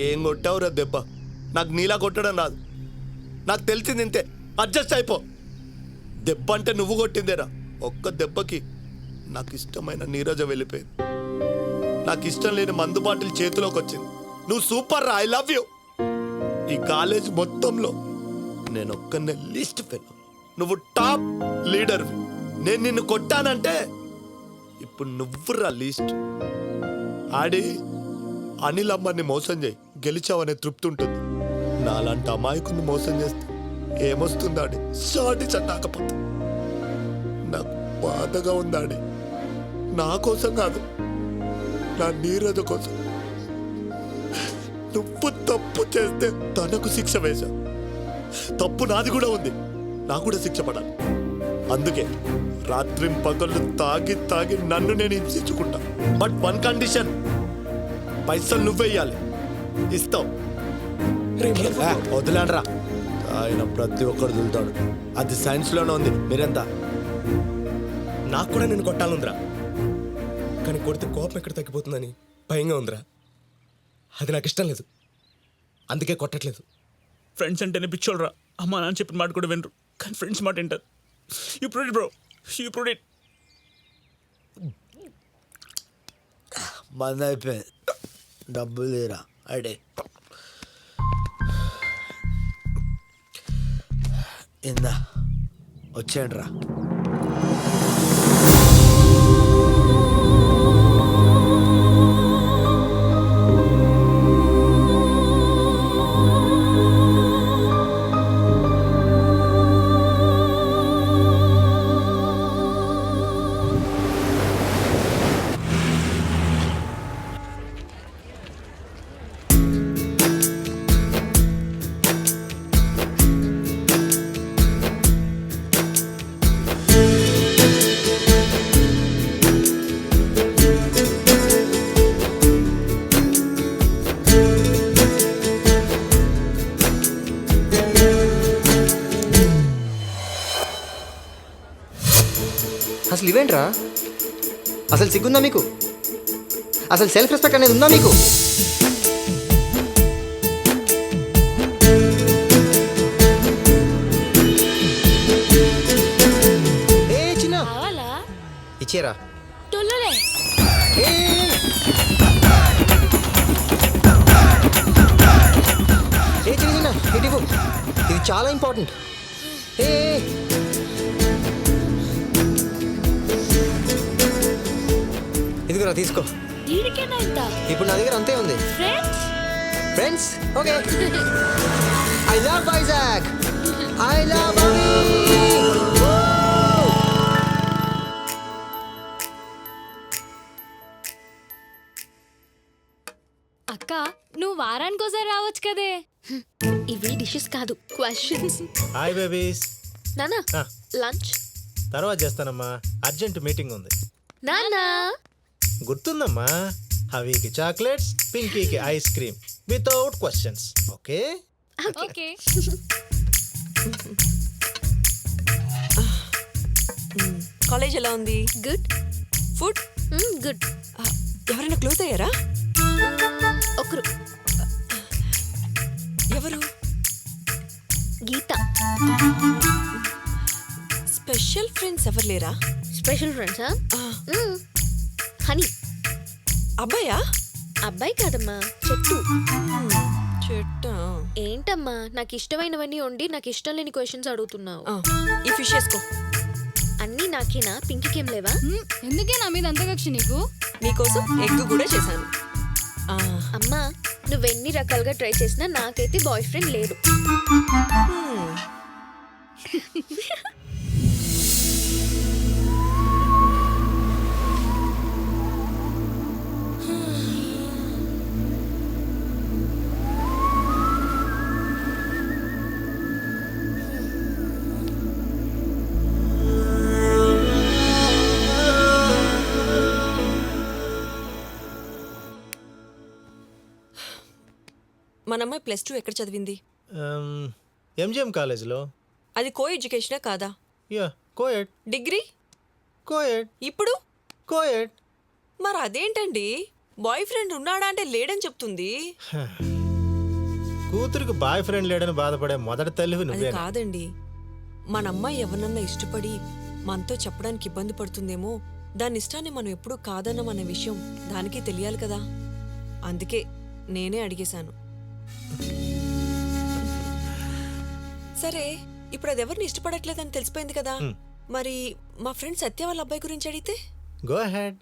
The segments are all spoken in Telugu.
ఏం కొట్టావురా దెబ్బ? నాకు నీలా కొట్టడం రాదు. నాకు తెలిసింది ఇంతే, అడ్జస్ట్ అయిపో. దెబ్బ అంటే నువ్వు కొట్టిందేరా. ఒక్క దెబ్బకి నాకు ఇష్టమైన నీరజ వెళ్ళిపోయింది. నాకు ఇష్టం లేని మందు బాటిల్ చేతిలోకి వచ్చింది. నువ్వు సూపర్ రా, ఐ లవ్ యూ. ఈ కాలేజ్ మొత్తంలో నేను ఒక్కనే లీస్ట్ ఫెలో, నువ్వు టాప్ లీడర్వి. నేను నిన్ను కొట్టానంటే ఇప్పుడు నువ్వురా లీస్ట్. ఆడి అనిల్ అమ్మని మోసం చేయి, గెలిచావనే తృప్తి ఉంటుంది. నాలాంటి అమాయకుని మోసం చేస్తే ఏమొస్తుంది? ఆడి షాటి చట్టాకపోతే నాకు బాధగా ఉందాడి. నా కోసం కాదు, నా నీరజ కోసం. నువ్వు తప్పు చేస్తే తనకు శిక్ష వేశా, తప్పు నాది కూడా ఉంది, నాకు కూడా శిక్ష పడాలి. అందుకే రాత్రి పగళ్ళు తాగి తాగి నన్ను నేను హింసించుకుంటా. బట్ వన్ కండిషన్, పైసలు నువ్వేయాలి. ఇస్తావు? వదిలేనరా, ఆయన ప్రతి ఒక్కరు దులుతాడు. అది సైన్స్లోనే ఉంది. మీరెంత? నాకు కూడా నేను కొట్టాలందిరా, కానీ కొడితే కోపం ఎక్కడ తగ్గిపోతుందని భయంగా ఉందిరా. అది నాకు ఇష్టం లేదు, అందుకే కొట్టట్లేదు. ఫ్రెండ్స్ అంటేనే పిచ్చోళ్ళరా. అమ్మా నాన్న చెప్పిన మాట కూడా వినరు, కానీ ఫ్రెండ్స్ మాట వింటారు. You prove it bro, you prove it. మంది అయిపోయింది, డబ్బులు లేరా అడే. ఇందా వచ్చేయండి రా. అసలు ఇవేంట్రా? అసలు సిగ్గుందా మీకు? అసలు సెల్ఫ్ రెస్పెక్ట్ అనేది ఉందా మీకు? ఏ చిన్న ఇచ్చేరా. ఏ చిన్న చిన్న ఇటు, ఇది చాలా ఇంపార్టెంట్. ఏ ఇదిగోరా తీసుకో. ఇప్పుడు నా దగ్గర అంతే ఉంది. Friends okay. I love Vizag, I love అక్క, నువ్వు వారానికోసారి రావచ్చు కదే. ఇవి డిషెస్ కాదు, క్వశ్చన్స్. Hi babies. నానా లంచ్ తర్వాత చేస్తానమ్మా, అర్జెంట్ మీటింగ్ ఉంది. నానా గుర్తుందమ్మా, హవీకి చాక్లెట్స్, పింకీకి ice cream, without questions. Okay okay. College ఎలా ఉంది? గుడ్. Food good. ఎవరైనా క్లోజ్ అయ్యారా? ఒకరు. ఎవరు? గీత. స్పెషల్ ఫ్రెండ్స్ ఎవరు లేరా? స్పెషల్ ఫ్రెండ్సా? హనీ. అబ్బాయా? అబ్బాయి కాదమ్మా, చెట్టు. చెట్ట. ఏంటమ్మా నాకు ఇష్టమైనవన్నీ వండి నాకు ఇష్టం లేని క్వశ్చన్స్ అడుగుతున్నావు? ఈ ఫిష్ వేసుకో. అన్నీ నాకేనా? పింకీకేం లేవా? ఎందుకే నా మీద అంత కక్ష నీకు? నీకోసం ఎగ్ కూడా చేశాను. అమ్మా నువ్వెన్ని రకాలుగా ట్రై చేసినా నాకైతే బాయ్ ఫ్రెండ్ లేడు. మన అమ్మాయి +2 ఎక్కడ చదివింది? ఎంజిఎం కాలేజ్లో. అది కో ఎడ్యుకేషనే కాదా? యా కోయెడ్. డిగ్రీ? కోయెడ్. ఇప్పుడు? కోయెడ్. మరి అదేంటండి, బాయ్ ఫ్రెండ్ ఉన్నాడా అంటే లేడని చెప్తుంది. కూతురికి బాయ్ ఫ్రెండ్ లేడని బాధపడే మొదటి తల్లివి అది నువ్వే. కాదండి, మన అమ్మాయి ఎవరినన్నా ఇష్టపడి మనతో చెప్పడానికి ఇబ్బంది పడుతుందేమో, దాని ఇష్టాన్ని మనం ఎప్పుడూ కాదన్నాం అనే విషయం దానికి తెలియాలి కదా. అందుకే నేనే అడిగేశాను. సరే, ఇప్పుడు అది ఎవరిని ఇష్టపడట్లేదని తెలిసిపోయింది కదా. మరి మా ఫ్రెండ్ సత్య వాళ్ళ అబ్బాయి గురించి అడిగితే? Go head.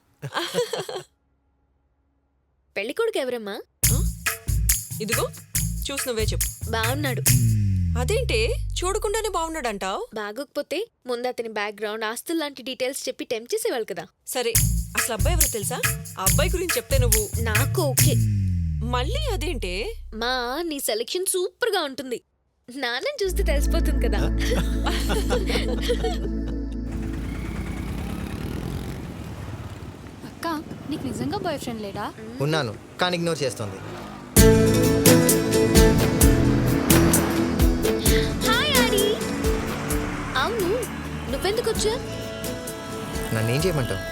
పెళ్లి కొడుకు ఎవరమ్మా? ఆ? ఇదిగో చూసి నువ్వే చెప్పు. బాగున్నాడు. అదేంటే చూడకుండానే బాగున్నాడంటావు? బాగోకపోతే ముందు అతని బ్యాక్గ్రౌండ్, ఆస్తులు లాంటి డీటెయిల్స్ చెప్పి టెంప్ట్ చేసేవాళ్ళు కదా. సరే, అసలు అబ్బాయి ఎవరో తెలుసా? ఆ అబ్బాయి గురించి చెప్తే నువ్వు నాకు ఓకే. మళ్ళీ అదేంటే? మా నీ సెలెక్షన్ సూపర్ గా ఉంటుంది. నాన్నని చూస్తే తెలిసిపోతుంది కదా. అక్క నీకు నిజంగా బాయ్ ఫ్రెండ్ లేడా? ఉన్నాను, కానీ ఇగ్నోర్ చేస్తుంది. హాయ్ ఆడి. అవును, నువ్వెందుకు వచ్చా? నన్ను ఏం చేయమంటావు?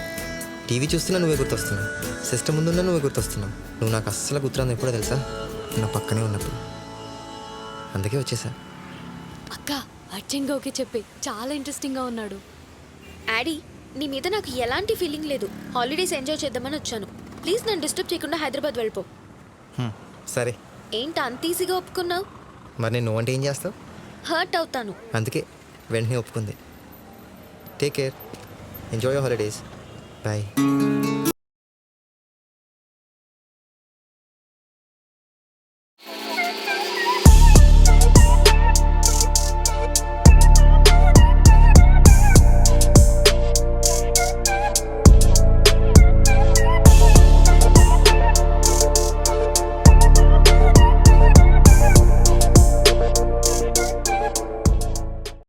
టీవీ చూస్తున్నా నువ్వే గుర్తొస్తున్నావు, సిస్టమ్ ముందున్నా నువ్వే గుర్తొస్తున్నావు. నువ్వు నాకు అస్సలు గుర్తురాంది ఎప్పుడో తెలుసా? నా పక్కనే ఉన్నప్పుడు. అందుకే వచ్చేసా. అక్క అర్జెంట్గా ఓకే చెప్పి, చాలా ఇంట్రెస్టింగ్ గా ఉన్నాడు. ఆడి, నీ మీద నాకు ఎలాంటి ఫీలింగ్ లేదు. హాలిడేస్ ఎంజాయ్ చేద్దామని వచ్చాను. ప్లీజ్ నన్ను డిస్టర్బ్ చేయకుండా హైదరాబాద్ వెళ్ళిపో. సరే, ఏంటి అంత ఈజీగా ఒప్పుకున్నావు? మరి నేను నువ్వంటే ఏం చేస్తావు? హర్ట్ అవుతాను. అందుకే వెంటనే ఒప్పుకుంది. Take care, enjoy your holidays, bye.